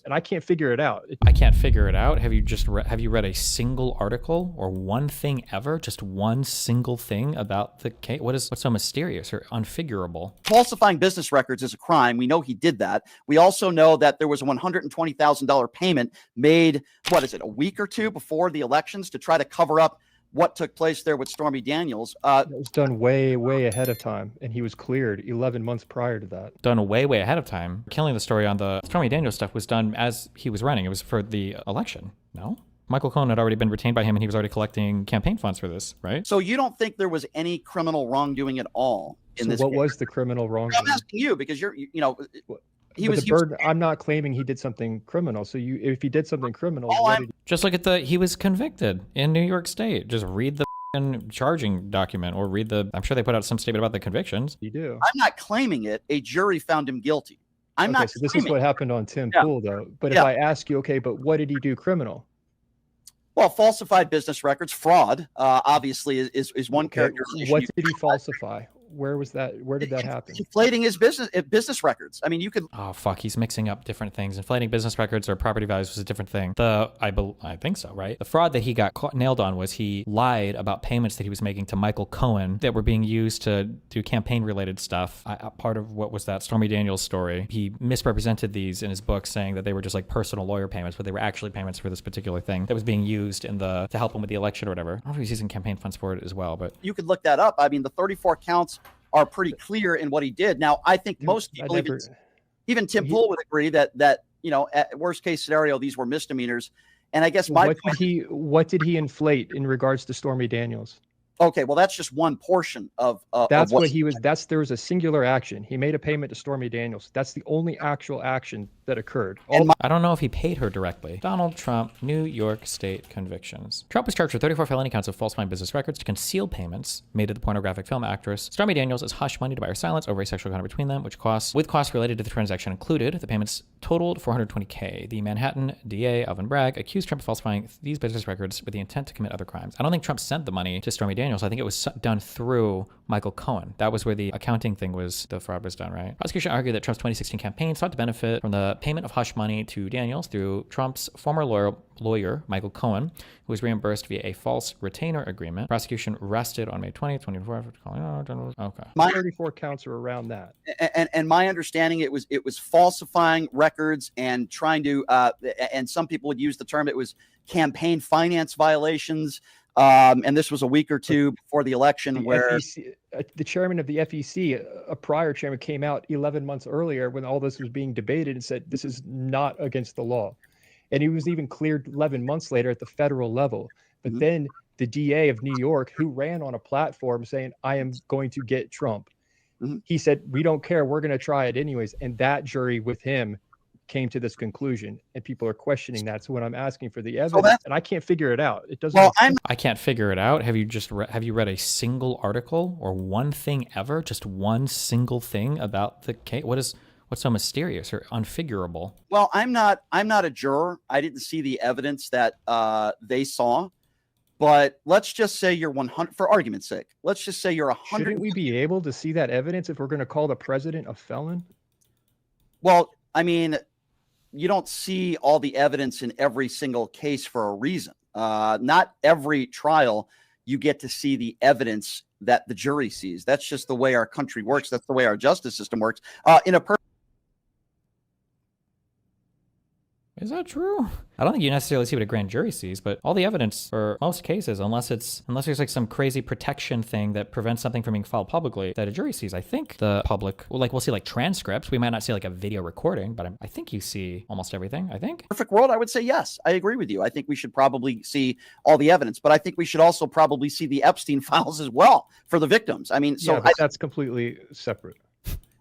and I can't figure it out. I can't figure it out. Have you read a single article or one thing ever? Just one single thing about the case? What's so mysterious or unfigurable? Falsifying business records is a crime. We know he did that. We also know that there was a $120,000 payment made, a week or two before the elections to try to cover up what took place there with Stormy Daniels. It was done way, way ahead of time, and he was cleared 11 months prior to that. Done way, way ahead of time. Killing the story on the Stormy Daniels stuff was done as he was running. It was for the election. No? Michael Cohen had already been retained by him, and he was already collecting campaign funds for this, right? So you don't think there was any criminal wrongdoing at all in this case? What was the criminal wrongdoing? I'm asking you because I'm not claiming he did something criminal. So if he did something criminal, just look at he was convicted in New York State. Just read the charging document or I'm sure they put out some statement about the convictions. You do. I'm not claiming it. A jury found him guilty. So this is what happened on Tim Pool, though. But if I ask you, okay, but what did he do criminal? Well, falsified business records, fraud, obviously is one characterization. What did he falsify? Where was that? Where did that happen? Inflating his business records. I mean, you could. Oh fuck, he's mixing up different things. Inflating business records or property values was a different thing. I think so, right? The fraud that he got nailed on was he lied about payments that he was making to Michael Cohen that were being used to do campaign-related stuff. Part of what was that Stormy Daniels story? He misrepresented these in his book, saying that they were just like personal lawyer payments, but they were actually payments for this particular thing that was being used to help him with the election or whatever. I don't know if he's using campaign funds for it as well, but you could look that up. I mean, the 34 counts are pretty clear in what he did. Now, I think most people, even Tim Pool would agree that at worst case scenario, these were misdemeanors. And I guess what did he inflate in regards to Stormy Daniels? Okay, well, that's just one portion of that's what he was. There was a singular action. He made a payment to Stormy Daniels. That's the only actual action that occurred. I don't know if he paid her directly. Donald Trump, New York State convictions. Trump was charged with 34 felony counts of falsifying business records to conceal payments made to the pornographic film actress Stormy Daniels as hush money to buy her silence over a sexual encounter between them, with costs related to the transaction included. The payments totaled $420K. The Manhattan DA, Alvin Bragg, accused Trump of falsifying these business records with the intent to commit other crimes. I don't think Trump sent the money to Stormy Daniels. I think it was done through Michael Cohen. That was where the accounting thing the fraud was done, right? Prosecution argued that Trump's 2016 campaign sought to benefit from the payment of hush money to Daniels through Trump's former lawyer, Michael Cohen, who was reimbursed via a false retainer agreement. Prosecution rested on May 20th, 2024. Okay. My 34 counts are around that. And my understanding, it was falsifying records and trying to, and some people would use the term, it was campaign finance violations. And this was a week or two before the election where the chairman of the FEC, a prior chairman, came out 11 months earlier when all this was being debated and said, this is not against the law. And he was even cleared 11 months later at the federal level. But then the DA of New York, who ran on a platform saying, I am going to get Trump. He said, we don't care. We're going to try it anyways. And that jury with him came to this conclusion, and people are questioning that. So when I'm asking for the evidence, and I can't figure it out, it doesn't. I can't figure it out. Have you read a single article or one thing ever? Just one single thing about the case? What's so mysterious or unfigurable? Well, I'm not a juror. I didn't see the evidence that they saw. But let's just say you're 100, for argument's sake. Let's just say you're 100. Shouldn't we be able to see that evidence if we're going to call the president a felon? Well, I mean, you don't see all the evidence in every single case for a reason. Not every trial you get to see the evidence that the jury sees. That's just the way our country works. That's the way our justice system works. Is that true? I don't think you necessarily see what a grand jury sees, but all the evidence for most cases, unless there's like some crazy protection thing that prevents something from being filed publicly that a jury sees, I think the public, we'll see like transcripts. We might not see like a video recording, but I think you see almost everything, I think. Perfect world, I would say yes. I agree with you. I think we should probably see all the evidence, but I think we should also probably see the Epstein files as well for the victims. I mean, that's completely separate.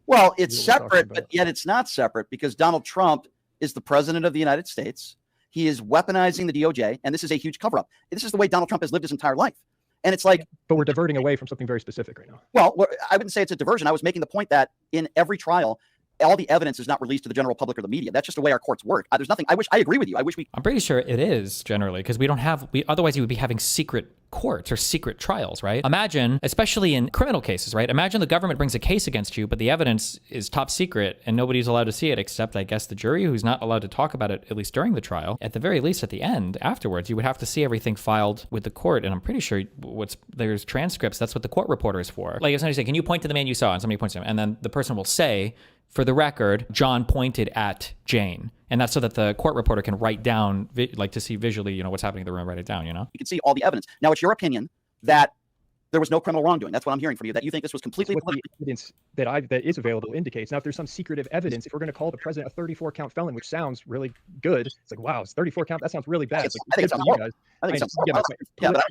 Well, it's separate, but yet it's not separate because Donald Trump is the president of the United States. He is weaponizing the DOJ, and this is a huge cover-up. This is the way Donald Trump has lived his entire life. And it's like... But we're diverting away from something very specific right now. Well, I wouldn't say it's a diversion. I was making the point that in every trial, all the evidence is not released to the general public or the media. That's just the way our courts work. There's nothing. I agree with you. I wish we. I'm pretty sure it is generally because otherwise you would be having secret courts or secret trials, right? Imagine, especially in criminal cases, right? Imagine the government brings a case against you, but the evidence is top secret and nobody's allowed to see it except, I guess, the jury, who's not allowed to talk about it, at least during the trial. At the very least, at the end, afterwards, you would have to see everything filed with the court. And I'm pretty sure there's transcripts. That's what the court reporter is for. Like if somebody say, can you point to the man you saw? And somebody points to him. And then the person will say, for the record, John pointed at Jane. And that's so that the court reporter can write down, like to see visually, what's happening in the room, write it down, You can see all the evidence. Now, it's your opinion that there was no criminal wrongdoing. That's what I'm hearing from you, that you think this was completely what the evidence that is available indicates. Now, if there's some secretive evidence, if we're going to call the president a 34-count felon, which sounds really good, it's like, wow, it's 34 count. That sounds really bad. I think it sounds horrible.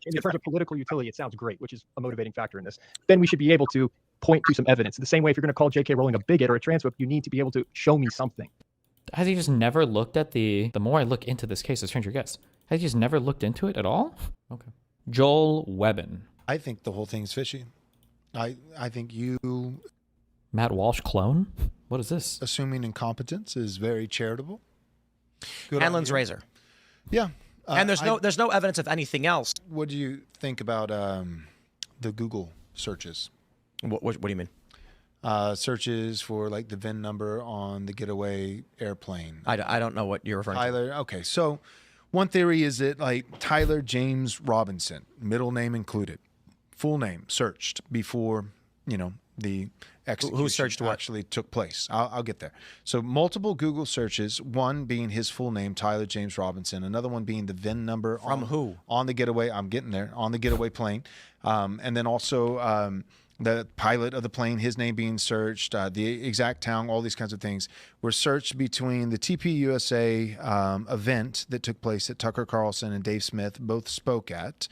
In terms of political utility, it sounds great, which is a motivating factor in this. Then we should be able to point to some evidence. The same way, if you're going to call J.K. Rowling a bigot or a transphobe, you need to be able to show me something. Has he just never looked at the more I look into this case, the stranger gets, has he just never looked into it at all? Okay. Joel Webbin. I think the whole thing's fishy. I think you... Matt Walsh clone? What is this? Assuming incompetence is very charitable. Hanlon's razor. Yeah. And there's no evidence of anything else. What do you think about the Google searches? What do you mean? Searches for like the VIN number on the getaway airplane. I don't know what you're referring to. Tyler. Okay, so one theory is that like Tyler James Robinson, middle name included, full name searched before the execution who searched what actually took place. I'll get there. So multiple Google searches, one being his full name, Tyler James Robinson, another one being the VIN number from who on the getaway. I'm getting there on the getaway plane, and then also. The pilot of the plane, his name being searched, the exact town, all these kinds of things were searched between the TPUSA event that took place that Tucker Carlson and Dave Smith both spoke at,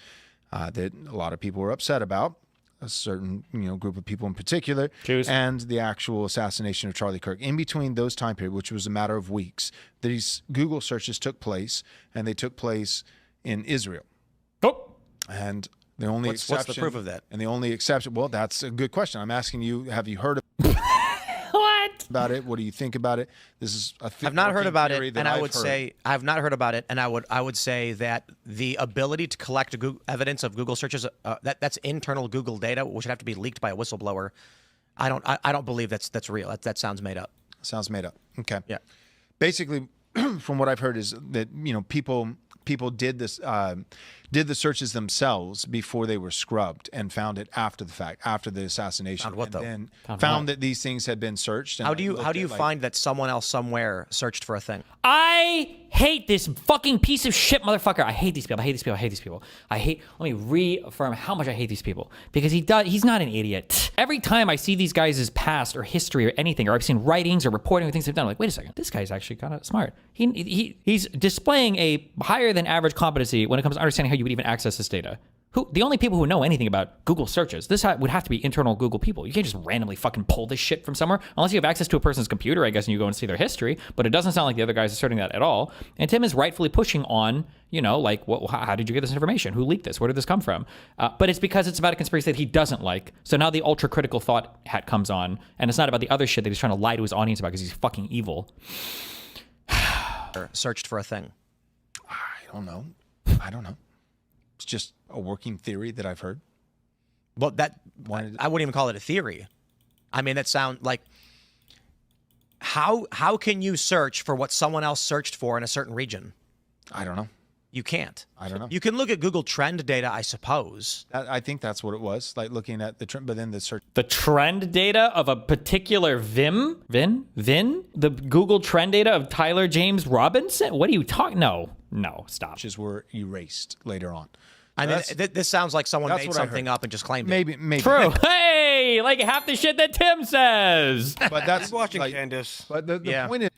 that a lot of people were upset about, a certain group of people in particular, and the actual assassination of Charlie Kirk. In between those time period, which was a matter of weeks, these Google searches took place, and they took place in Israel. Oh, and the only what's the proof of that? And the only exception, well, that's a good question. I'm asking you, have you heard what about it? What do you think about it? This is I've not heard about it, and I would say I've not heard about it, and I would say that the ability to collect evidence of Google searches that's internal Google data, which would have to be leaked by a whistleblower. I don't believe that's real. That sounds made up. Sounds made up. Okay. Yeah. Basically, from what I've heard is that people did this did the searches themselves before they were scrubbed and found it after the fact, after the assassination. Found what, though? And found that these things had been searched. And how do you find that someone else somewhere searched for a thing? I hate this fucking piece of shit motherfucker. I hate these people. I hate these people. I hate these people. Let me reaffirm how much I hate these people, because he's not an idiot. Every time I see these guys' past or history or anything, or I've seen writings or reporting or things they've done, I'm like, wait a second, this guy's actually kind of smart. He's displaying a higher than average competency when it comes to understanding how you would even access this data. The only people who know anything about Google searches, this would have to be internal Google people. You can't just randomly fucking pull this shit from somewhere, unless you have access to a person's computer, I guess, and you go and see their history. But it doesn't sound like the other guy's asserting that at all. And Tim is rightfully pushing on, like, how did you get this information? Who leaked this? Where did this come from? But it's because it's about a conspiracy that he doesn't like. So now the ultra critical thought hat comes on, and it's not about the other shit that he's trying to lie to his audience about because he's fucking evil. Searched for a thing. I don't know. It's just a working theory that I've heard. Well, I wouldn't even call it a theory. I mean, that sounds like how can you search for what someone else searched for in a certain region? I don't know. You can't. I don't know. You can look at Google Trend data, I suppose. I think that's what it was, like looking at the trend, but then the search. The trend data of a particular VIN? The Google trend data of Tyler James Robinson? What are you talking? No, stop. Searches were erased later on. I mean, this sounds like someone made something up and just claimed it. Maybe. True. Hey, like half the shit that Tim says. But that's watching Candace. But the point is,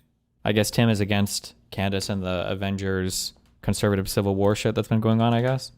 I guess Tim is against Candace and the Avengers conservative Civil War shit that's been going on, I guess.